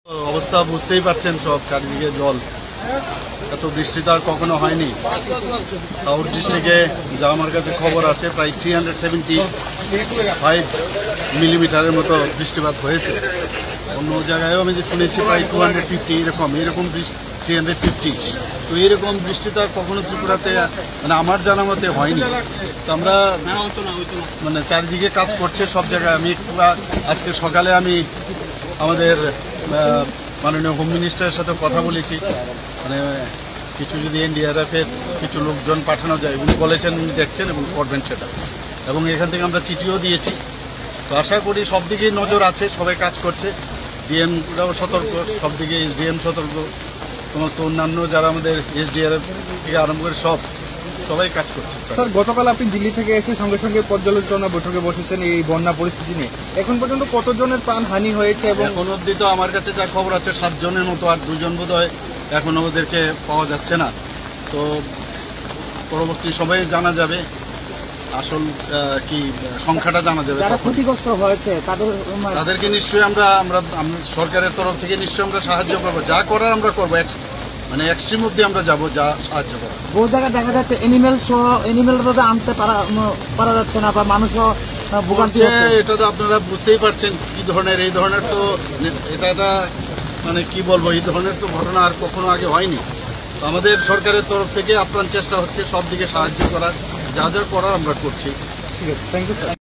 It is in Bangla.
অবস্থা বুঝতেই পারছেন, সব চারিদিকে জল। এত বৃষ্টি তো আর কখনো হয়নি। সাউথ ডিস্ট্রিক্টে যা আমার কাছে খবর আছে, প্রায় 375 মিলিমিটারের মতো বৃষ্টিপাত হয়েছে। অন্য জায়গায়ও আমি যে শুনেছি প্রায় 250 এরকম 350। তো এরকম বৃষ্টি তো আর কখনো ত্রিপুরাতে মানে আমার জানা মতে হয়নি। তো আমরা মানে চারিদিকে কাজ করছে সব জায়গায়। আমি আজকে সকালে আমি আমাদের মাননীয় হোম মিনিস্টারের সাথে কথা বলেছি, মানে কিছু যদি এনডিআরএফের কিছু লোকজন পাঠানো যায়, উনি বলেছেন উনি দেখছেন এবং করবেন সেটা। এবং এখান থেকে আমরা চিঠিও দিয়েছি। তো আশা করি সব দিকেই নজর আছে, সবাই কাজ করছে। ডিএমরাও সতর্ক, সব দিকে এসডিএম সতর্ক, সমস্ত অন্যান্য যারা আমাদের এসডিআরএফ থেকে আরম্ভ করে সবাই কাজ করছে। স্যার, গতকাল আপনি দিল্লি থেকে এসে সঙ্গে সঙ্গে পর্যালোচনা বৈঠকে বসেছেন এই বন্যা পরিস্থিতি নিয়ে। এখন পর্যন্ত কতজনের প্রাণহানি হয়েছে? এবং এখন অব্দি তো আমার কাছে যা খবর আছে 7 জনের মতো, আর 2 জন বোধ হয় এখনো ওদেরকে পাওয়া যাচ্ছে না। তো পরবর্তী সময়ে জানা যাবে, আসল কি সংখ্যাটা জানা যাবে। যারা ক্ষতিগ্রস্ত হয়েছে তাদেরকে নিশ্চয়ই আমরা সরকারের তরফ থেকে নিশ্চয়ই আমরা সাহায্য করবো। যা করার আমরা করবো, মানে এক্সট্রিম অব্দি আমরা যাবো, যা সাহায্য করবো। বহু জায়গায় দেখা যাচ্ছে এনিমেল ভাবে আনতে পারা যাচ্ছে না, বা মানুষও ভোগান্তি হচ্ছে। এটা তো আপনারা বুঝতেই পারছেন কি ধরনের, এই ধরনের তো এটা মানে কি বলবো, এই ধরনের তো ঘটনা আর কখনো আগে হয়নি। তো আমাদের সরকারের তরফ থেকে আপ্রাণ চেষ্টা হচ্ছে সব দিকে সাহায্য করার, যা যা করার আমরা করছি। ঠিক আছে, থ্যাংক ইউ স্যার।